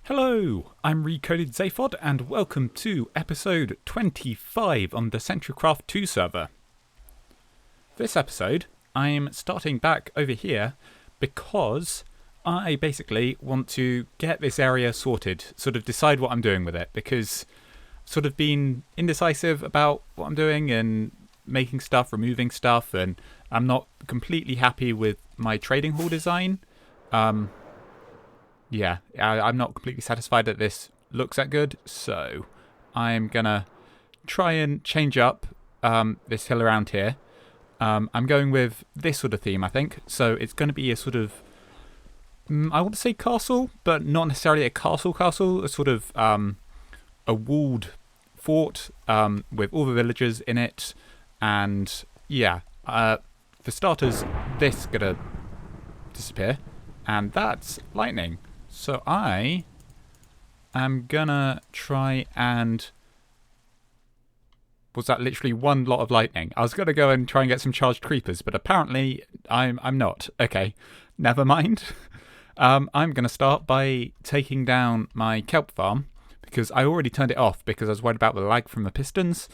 Hello, I'm Recoded Zaphod and welcome to episode 25 on the Centricraft-2 server. This episode, I'm starting back over here because I basically want to get this area sorted, sort of decide what I'm doing with it, because I've sort of been indecisive about what I'm doing and making stuff, removing stuff, and I'm not completely happy with my trading hall design. Yeah, I'm not completely satisfied that this looks that good, so I'm gonna try and change up this hill around here. I'm going with this sort of theme, I think. So it's going to be a sort of, I want to say castle, but not necessarily a castle, a sort of a walled fort with all the villagers in it. And yeah, for starters, this is going to disappear, and that's lightning. So I am gonna try and... Was that literally one lot of lightning? I was gonna go and try and get some charged creepers, but apparently I'm not. Okay, never mind. I'm gonna start by taking down my kelp farm, because I already turned it off because I was worried about the lag from the pistons.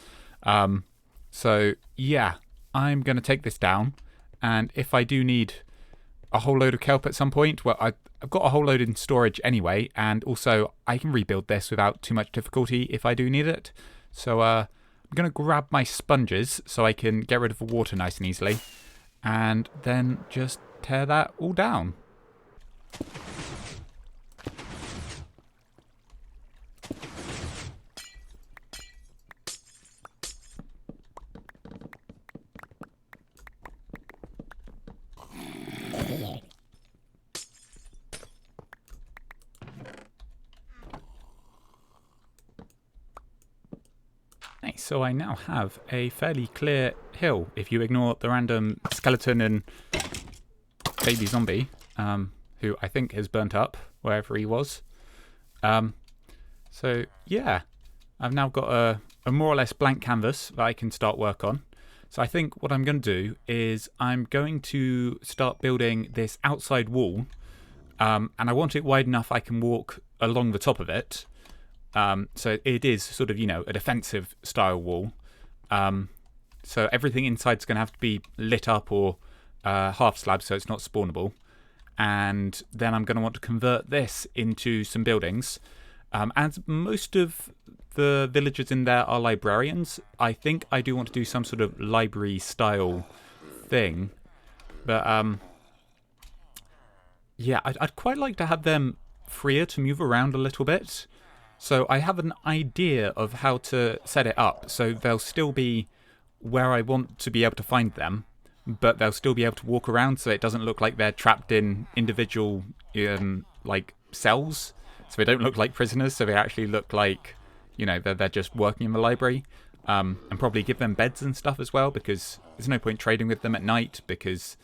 So yeah, I'm gonna take this down, and if I do need a whole load of kelp at some point, well, I've got a whole load in storage anyway, and also I can rebuild this without too much difficulty if I do need it. So I'm going to grab my sponges so I can get rid of the water nice and easily, and then just tear that all down. So I now have a fairly clear hill, if you ignore the random skeleton and baby zombie, who I think has burnt up wherever he was. So yeah, I've now got a more or less blank canvas that I can start work on. So I think what I'm going to do is I'm going to start building this outside wall, and I want it wide enough I can walk along the top of it. So it is sort of, a defensive style wall. So everything inside's going to have to be lit up or half slab so it's not spawnable. And then I'm going to want to convert this into some buildings. As most of the villagers in there are librarians, I think I do want to do some sort of library style thing. But yeah, I'd quite like to have them freer to move around a little bit. So I have an idea of how to set it up, so they'll still be where I want to be able to find them, but they'll still be able to walk around so it doesn't look like they're trapped in individual cells. So they don't look like prisoners, so they actually look like, they're just working in the library. And probably give them beds and stuff as well, because there's no point trading with them at night, because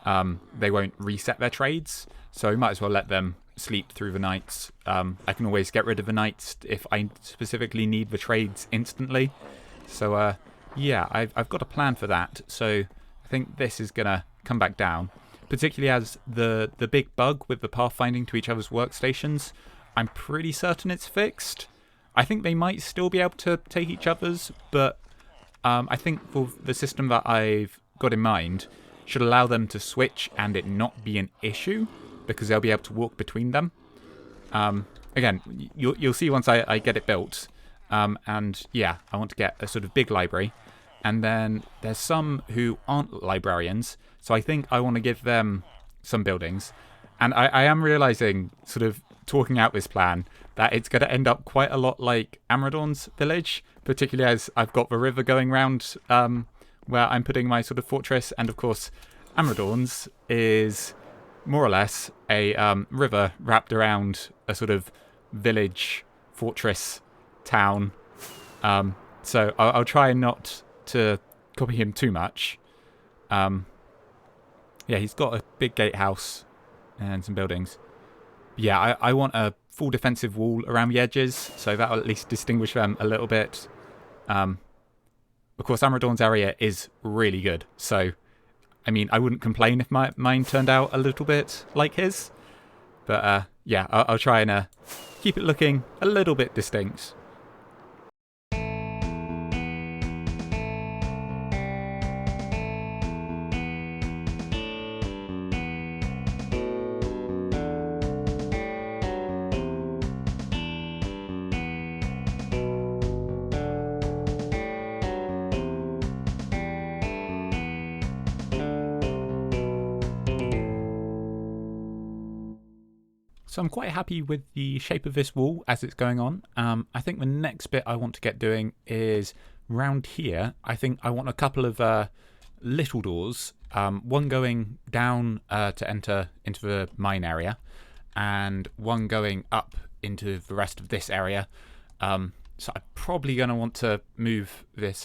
they won't reset their trades. So we might as well let them sleep through the nights. I can always get rid of the nights if I specifically need the trades instantly. So yeah, I've got a plan for that. So I think this is gonna come back down, particularly as the big bug with the pathfinding to each other's workstations. I'm pretty certain it's fixed. I think they might still be able to take each other's, but I think for the system that I've got in mind should allow them to switch and it not be an issue, because they'll be able to walk between them. Again, you'll see once I get it built. And yeah, I want to get a sort of big library. And then there's some who aren't librarians, so I think I want to give them some buildings. And I am realising, sort of talking out this plan, that it's going to end up quite a lot like Amradorn's village, particularly as I've got the river going round where I'm putting my sort of fortress. And of course, Amradorn's is more or less a river wrapped around a sort of village, fortress, town. So I'll try not to copy him too much. Yeah, he's got a big gatehouse and some buildings. Yeah, I want a full defensive wall around the edges, so that'll at least distinguish them a little bit. Of course, Amradorn's area is really good, so I mean, I wouldn't complain if mine turned out a little bit like his. But yeah, I'll try and keep it looking a little bit distinct. So I'm quite happy with the shape of this wall as it's going on. I think the next bit I want to get doing is round here. I think I want a couple of little doors, one going down to enter into the mine area, and one going up into the rest of this area. So I'm probably going to want to move this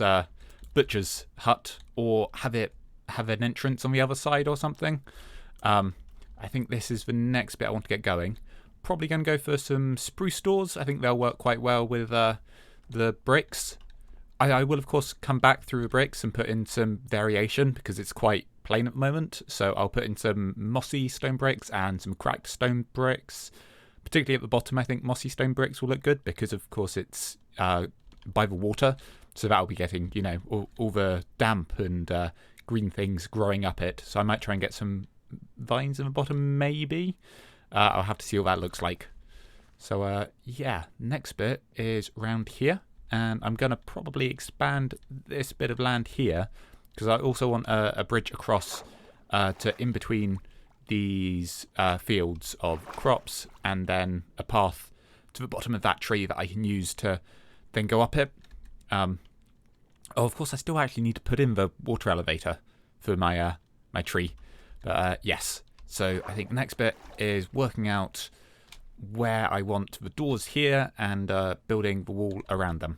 butcher's hut, or have an entrance on the other side or something. I think this is the next bit I want to get going. Probably going to go for some spruce doors. I think they'll work quite well with the bricks. I will, of course, come back through the bricks and put in some variation because it's quite plain at the moment. So I'll put in some mossy stone bricks and some cracked stone bricks. Particularly at the bottom, I think mossy stone bricks will look good because, of course, it's by the water. So that'll be getting, all the damp and green things growing up it. So I might try and get some vines in the bottom, maybe. I'll have to see what that looks like. So yeah, next bit is round here, and I'm going to probably expand this bit of land here because I also want a bridge across to in between these fields of crops, and then a path to the bottom of that tree that I can use to then go up it. Oh, of course, I still actually need to put in the water elevator for my my tree. But yes, so I think the next bit is working out where I want the doors here and building the wall around them.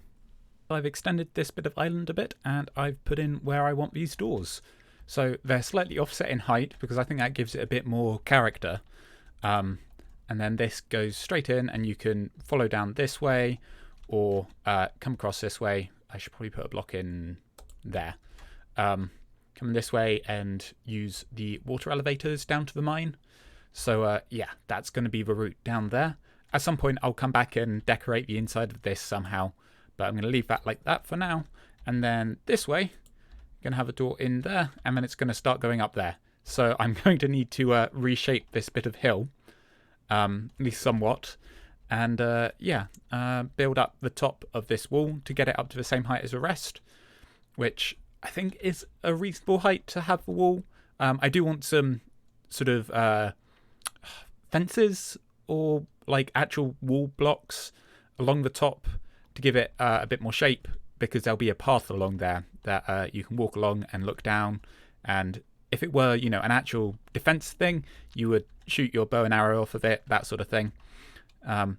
I've extended this bit of island a bit, and I've put in where I want these doors. So they're slightly offset in height because I think that gives it a bit more character. And then this goes straight in, and you can follow down this way or come across this way. I should probably put a block in there. Come this way and use the water elevators down to the mine. So yeah, that's going to be the route down there. At some point I'll come back and decorate the inside of this somehow, but I'm going to leave that like that for now. And then this way, I'm going to have a door in there, and then it's going to start going up there. So I'm going to need to reshape this bit of hill, at least somewhat, and yeah, build up the top of this wall to get it up to the same height as the rest, which I think is a reasonable height to have the wall. I do want some sort of fences or like actual wall blocks along the top to give it a bit more shape, because there'll be a path along there that you can walk along and look down. And if it were, an actual defense thing, you would shoot your bow and arrow off of it, that sort of thing. Of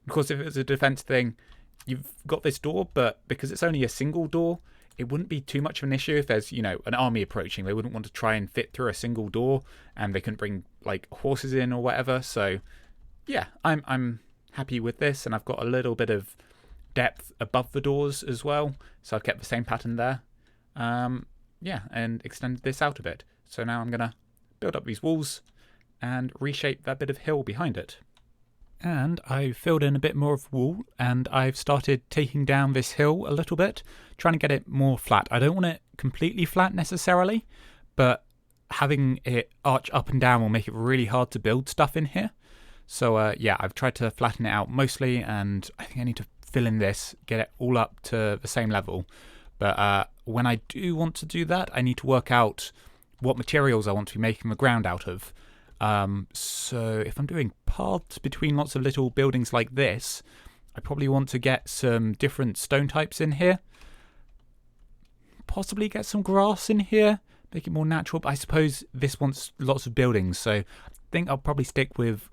course, if it was a defense thing, you've got this door, but because it's only a single door, it wouldn't be too much of an issue if there's, an army approaching. They wouldn't want to try and fit through a single door, and they couldn't bring like horses in or whatever. So yeah, I'm happy with this, and I've got a little bit of depth above the doors as well. So I've kept the same pattern there. Yeah, and extended this out a bit. So now I'm going to build up these walls and reshape that bit of hill behind it. And I've filled in a bit more of wool, and I've started taking down this hill a little bit, trying to get it more flat. I don't want it completely flat necessarily, but having it arch up and down will make it really hard to build stuff in here. So yeah, I've tried to flatten it out mostly, and I think I need to fill in this, get it all up to the same level. But when I do want to do that, I need to work out what materials I want to be making the ground out of. So if I'm doing paths between lots of little buildings like this, I probably want to get some different stone types in here. Possibly get some grass in here, make it more natural. But I suppose this wants lots of buildings, so I think I'll probably stick with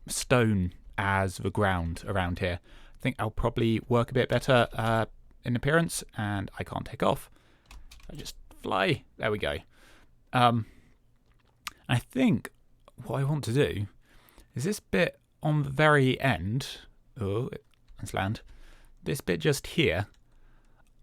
stone as the ground around here. I think I'll probably work a bit better in appearance, and I can't take off. I just fly. There we go. I think what I want to do is this bit on the very end. Oh, let's land. This bit just here.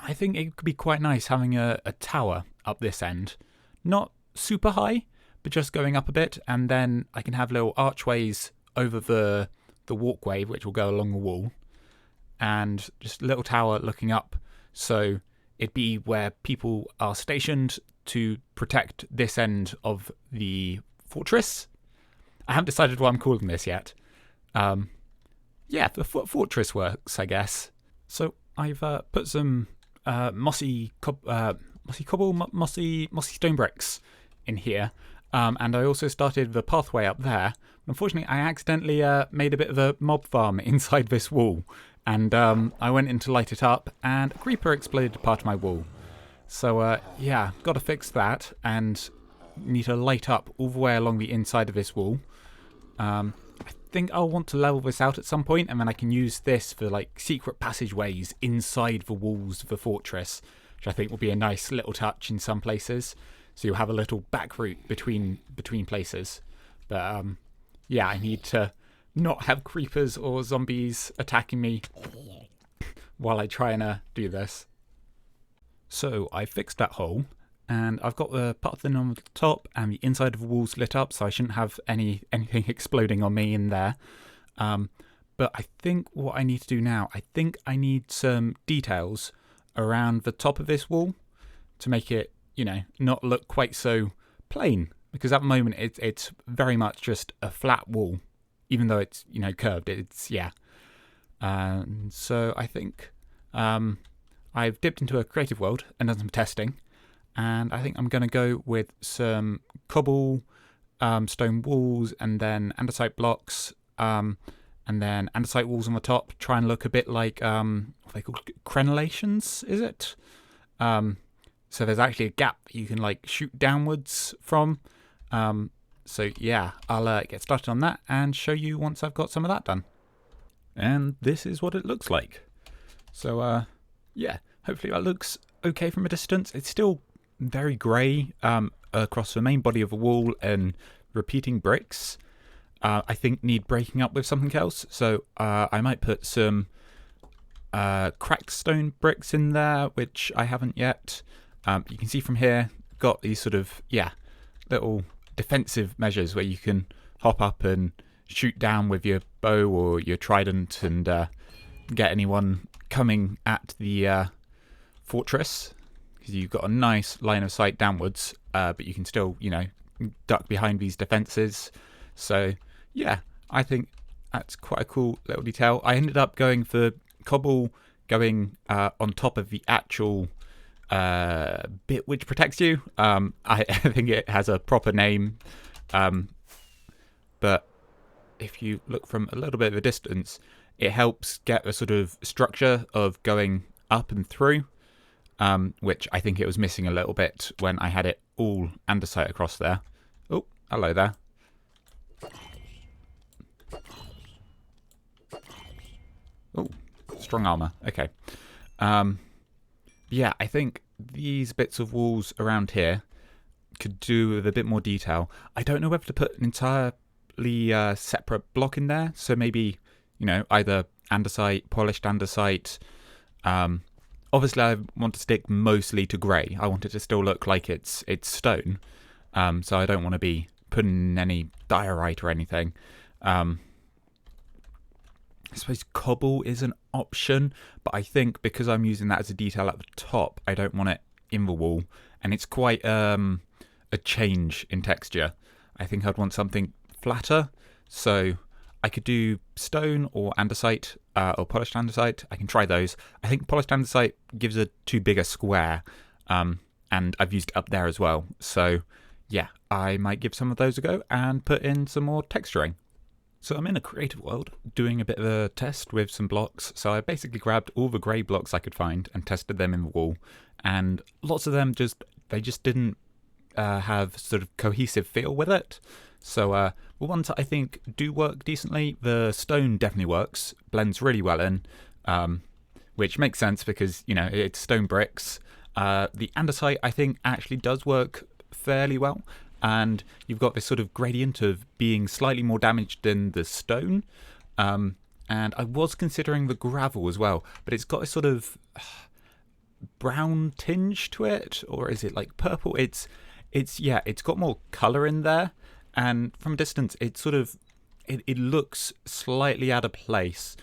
I think it could be quite nice having a tower up this end. Not super high, but just going up a bit, and then I can have little archways over the the walkway, which will go along the wall, and just a little tower looking up. So it'd be where people are stationed to protect this end of the fortress. I haven't decided what I'm calling this yet. Yeah, the fortress works, I guess. So I've put some mossy stone bricks in here, and I also started the pathway up there. Unfortunately, I accidentally made a bit of a mob farm inside this wall, and I went in to light it up, and a creeper exploded part of my wall. So yeah, got to fix that, and need to light up all the way along the inside of this wall. I think I'll want to level this out at some point, and then I can use this for like secret passageways inside the walls of the fortress, which I think will be a nice little touch in some places. So you'll have a little back route between places. But yeah, I need to not have creepers or zombies attacking me while I try and do this. So I fixed that hole, and I've got the pathing on the top and the inside of the walls lit up, so I shouldn't have anything exploding on me in there. But I think what I need to do now, I think I need some details around the top of this wall to make it, you know, not look quite so plain. Because at the moment it's very much just a flat wall, even though it's, you know, curved. It's, yeah. So I think I've dipped into a creative world and done some testing. And I think I'm going to go with some cobble, stone walls, and then andesite blocks, and then andesite walls on the top. Try and look a bit like, what are they called? Crenellations, is it? So there's actually a gap that you can like shoot downwards from. So yeah, I'll get started on that and show you once I've got some of that done. And this is what it looks like. So yeah, hopefully that looks okay from a distance. It's still very grey across the main body of the wall, and repeating bricks I think need breaking up with something else. So I might put some cracked stone bricks in there, which I haven't yet. You can see from here, got these sort of, yeah, little defensive measures where you can hop up and shoot down with your bow or your trident and get anyone coming at the fortress, because you've got a nice line of sight downwards, but you can still, you know, duck behind these defenses. So yeah, I think that's quite a cool little detail. I ended up going for cobble going on top of the actual bit which protects you. I think it has a proper name, but if you look from a little bit of a distance, it helps get a sort of structure of going up and through, which I think it was missing a little bit when I had it all andesite across there. Oh, hello there. Oh, strong armor. Okay. Yeah, I think these bits of walls around here could do with a bit more detail. I don't know whether to put an entirely separate block in there. So maybe, you know, either andesite, polished andesite. Obviously, I want to stick mostly to grey. I want it to still look like it's stone. So I don't want to be putting any diorite or anything. I suppose cobble is an option, but I think because I'm using that as a detail at the top, I don't want it in the wall, and it's quite a change in texture. I think I'd want something flatter, so I could do stone or andesite or polished andesite. I can try those. I think polished andesite gives a too big a square, and I've used it up there as well. So yeah, I might give some of those a go and put in some more texturing. So I'm in a creative world doing a bit of a test with some blocks. So I basically grabbed all the grey blocks I could find and tested them in the wall. And lots of them just didn't have sort of cohesive feel with it. So the ones that I think do work decently, the stone definitely works, blends really well in, which makes sense because, you know, it's stone bricks. The andesite I think actually does work fairly well. And you've got this sort of gradient of being slightly more damaged than the stone. And I was considering the gravel as well, but it's got a sort of brown tinge to it, or is it like purple? It's got more colour in there, and from a distance, it sort of it looks slightly out of place.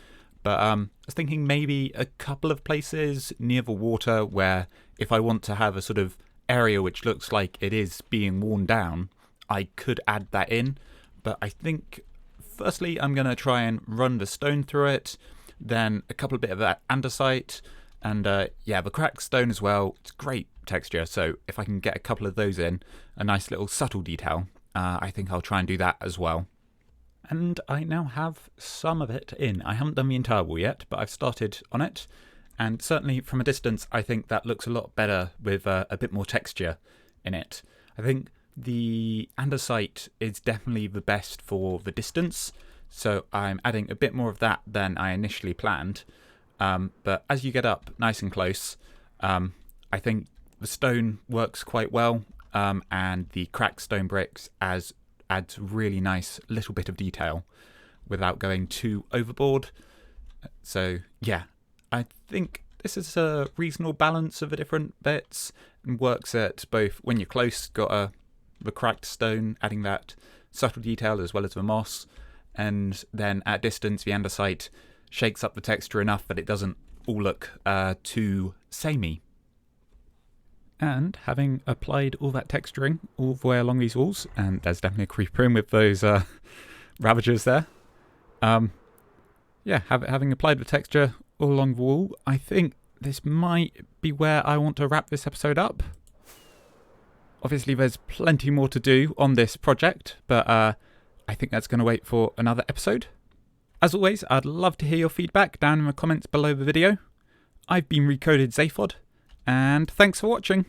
But I was thinking maybe a couple of places near the water where if I want to have a sort of area which looks like it is being worn down, I could add that in. But I think firstly I'm going to try and run the stone through it, then a couple of bit of that andesite, and yeah, the cracked stone as well. It's great texture, so if I can get a couple of those in, a nice little subtle detail, I think I'll try and do that as well. And I now have some of it in. I haven't done the entire wall yet, but I've started on it. And certainly from a distance, I think that looks a lot better with a bit more texture in it. I think the andesite is definitely the best for the distance. So I'm adding a bit more of that than I initially planned. But as you get up nice and close, I think the stone works quite well. And the cracked stone bricks adds really nice little bit of detail without going too overboard. So yeah, I think this is a reasonable balance of the different bits and works at both when you're close, got the cracked stone, adding that subtle detail as well as the moss, and then at distance the andesite shakes up the texture enough that it doesn't all look too samey. And having applied all that texturing all the way along these walls, and there's definitely a creeper in with those ravagers there. Yeah, having applied the texture all along the wall, I think this might be where I want to wrap this episode up. Obviously there's plenty more to do on this project, but I think that's going to wait for another episode. As always, I'd love to hear your feedback down in the comments below the video. I've been Recoded Zaphod, and thanks for watching.